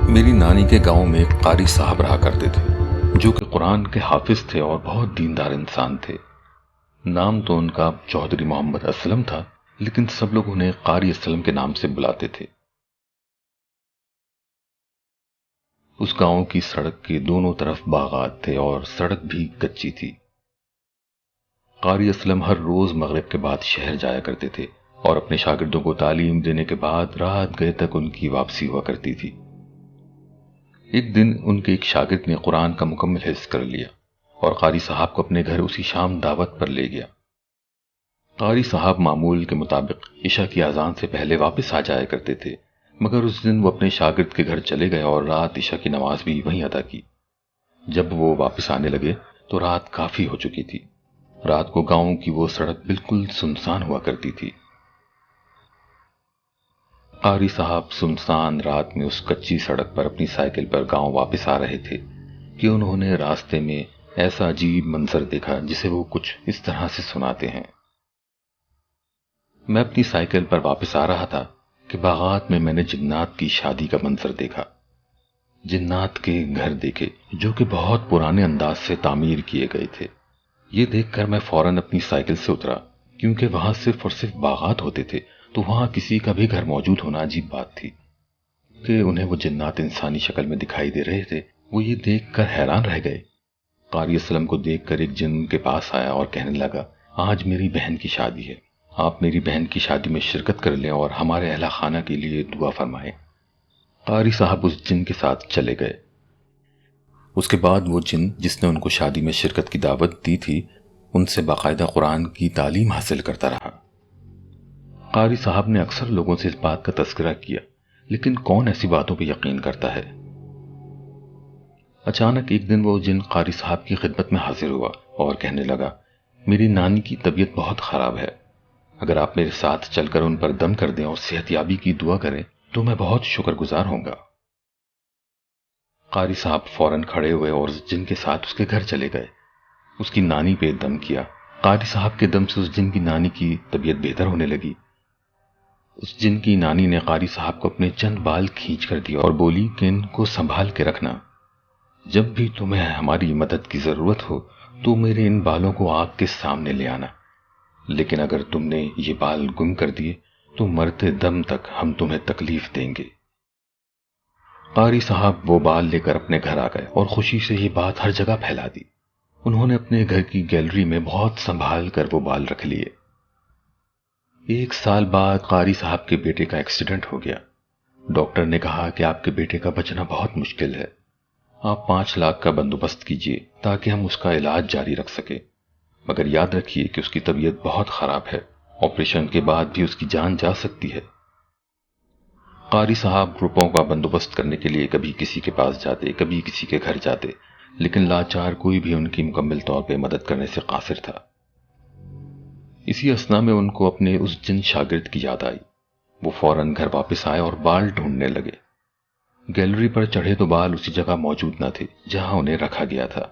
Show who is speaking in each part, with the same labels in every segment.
Speaker 1: میری نانی کے گاؤں میں ایک قاری صاحب رہا کرتے تھے جو کہ قرآن کے حافظ تھے اور بہت دیندار انسان تھے۔ نام تو ان کا چودھری محمد اسلم تھا، لیکن سب لوگ انہیں قاری اسلم کے نام سے بلاتے تھے۔ اس گاؤں کی سڑک کے دونوں طرف باغات تھے اور سڑک بھی کچی تھی۔ قاری اسلم ہر روز مغرب کے بعد شہر جایا کرتے تھے اور اپنے شاگردوں کو تعلیم دینے کے بعد رات گئے تک ان کی واپسی ہوا کرتی تھی۔ ایک دن ان کے ایک شاگرد نے قرآن کا مکمل حفظ کر لیا اور قاری صاحب کو اپنے گھر اسی شام دعوت پر لے گیا۔ قاری صاحب معمول کے مطابق عشاء کی اذان سے پہلے واپس آ جایا کرتے تھے، مگر اس دن وہ اپنے شاگرد کے گھر چلے گئے اور رات عشاء کی نماز بھی وہیں ادا کی۔ جب وہ واپس آنے لگے تو رات کافی ہو چکی تھی۔ رات کو گاؤں کی وہ سڑک بالکل سنسان ہوا کرتی تھی۔ قاری صاحب سنسان رات میں اس کچی سڑک پر اپنی سائیکل پر گاؤں واپس آ رہے تھے کہ انہوں نے راستے میں ایسا عجیب منظر دیکھا جسے وہ کچھ اس طرح سے سناتے ہیں۔ میں اپنی سائیکل پر واپس آ رہا تھا کہ باغات میں نے جنات کی شادی کا منظر دیکھا۔ جنات کے گھر دیکھے جو کہ بہت پرانے انداز سے تعمیر کیے گئے تھے۔ یہ دیکھ کر میں فوراً اپنی سائیکل سے اترا، کیونکہ وہاں صرف اور صرف باغات ہوتے تھے، تو وہاں کسی کا بھی گھر موجود ہونا عجیب بات تھی۔ کہ انہیں وہ جنات انسانی شکل میں دکھائی دے رہے تھے، وہ یہ دیکھ کر حیران رہ گئے۔ قاری اسلم کو دیکھ کر ایک جن کے پاس آیا اور کہنے لگا، آج میری بہن کی شادی ہے، آپ میری بہن کی شادی میں شرکت کر لیں اور ہمارے اہل خانہ کے لیے دعا فرمائیں۔ قاری صاحب اس جن کے ساتھ چلے گئے۔ اس کے بعد وہ جن جس نے ان کو شادی میں شرکت کی دعوت دی تھی، ان سے باقاعدہ قرآن کی تعلیم حاصل کرتا رہا۔ قاری صاحب نے اکثر لوگوں سے اس بات کا تذکرہ کیا، لیکن کون ایسی باتوں پہ یقین کرتا ہے۔ اچانک ایک دن وہ جن قاری صاحب کی خدمت میں حاضر ہوا اور کہنے لگا، میری نانی کی طبیعت بہت خراب ہے، اگر آپ میرے ساتھ چل کر ان پر دم کر دیں اور صحت یابی کی دعا کریں تو میں بہت شکر گزار ہوں گا۔ قاری صاحب فوراً کھڑے ہوئے اور جن کے ساتھ اس کے گھر چلے گئے۔ اس کی نانی پہ دم کیا۔ قاری صاحب کے دم سے اس جن کی نانی کی طبیعت بہتر ہونے لگی۔ اس جن کی نانی نے قاری صاحب کو اپنے چند بال کھینچ کر دیا اور بولی کہ ان کو سنبھال کے رکھنا، جب بھی تمہیں ہماری مدد کی ضرورت ہو تو میرے ان بالوں کو آگ کے سامنے لے آنا، لیکن اگر تم نے یہ بال گم کر دیے تو مرتے دم تک ہم تمہیں تکلیف دیں گے۔ قاری صاحب وہ بال لے کر اپنے گھر آ گئے اور خوشی سے یہ بات ہر جگہ پھیلا دی۔ انہوں نے اپنے گھر کی گیلری میں بہت سنبھال کر وہ بال رکھ لیے۔ ایک سال بعد قاری صاحب کے بیٹے کا ایکسیڈنٹ ہو گیا۔ ڈاکٹر نے کہا کہ آپ کے بیٹے کا بچنا بہت مشکل ہے، آپ 5 لاکھ کا بندوبست کیجیے تاکہ ہم اس کا علاج جاری رکھ سکیں، مگر یاد رکھیے کہ اس کی طبیعت بہت خراب ہے، آپریشن کے بعد بھی اس کی جان جا سکتی ہے۔ قاری صاحب روپوں کا بندوبست کرنے کے لیے کبھی کسی کے پاس جاتے، کبھی کسی کے گھر جاتے، لیکن لاچار کوئی بھی ان کی مکمل طور پہ مدد کرنے سے قاصر تھا۔ اسی اثنا میں ان کو اپنے اس جن شاگرد کی یاد آئی۔ وہ فوراً گھر واپس آئے اور بال ڈھونڈنے لگے۔ گیلری پر چڑھے تو بال اسی جگہ موجود نہ تھے جہاں انہیں رکھا گیا تھا۔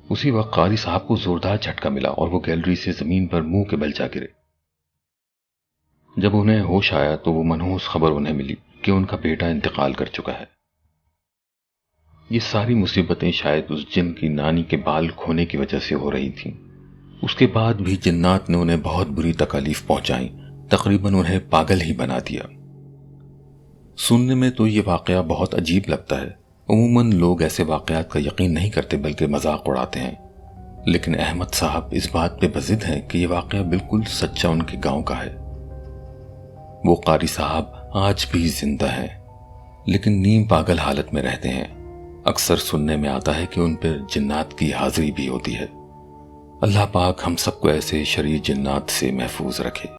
Speaker 1: اسی وقت قاری صاحب کو زوردار جھٹکا ملا اور وہ گیلری سے زمین پر منہ کے بل جا گرے۔ جب انہیں ہوش آیا تو وہ منحوس خبر انہیں ملی کہ ان کا بیٹا انتقال کر چکا ہے۔ یہ ساری مصیبتیں شاید اس جن کی نانی کے بال کھونے کی وجہ سے ہو رہی تھیں۔ اس کے بعد بھی جنات نے انہیں بہت بری تکالیف پہنچائیں، تقریباً انہیں پاگل ہی بنا دیا۔ سننے میں تو یہ واقعہ بہت عجیب لگتا ہے، عموماً لوگ ایسے واقعات کا یقین نہیں کرتے بلکہ مذاق اڑاتے ہیں، لیکن احمد صاحب اس بات پہ بضد ہیں کہ یہ واقعہ بالکل سچا ان کے گاؤں کا ہے۔ وہ قاری صاحب آج بھی زندہ ہیں، لیکن نیم پاگل حالت میں رہتے ہیں۔ اکثر سننے میں آتا ہے کہ ان پر جنات کی حاضری بھی ہوتی ہے۔ اللہ پاک ہم سب کو ایسے شریر جنات سے محفوظ رکھے۔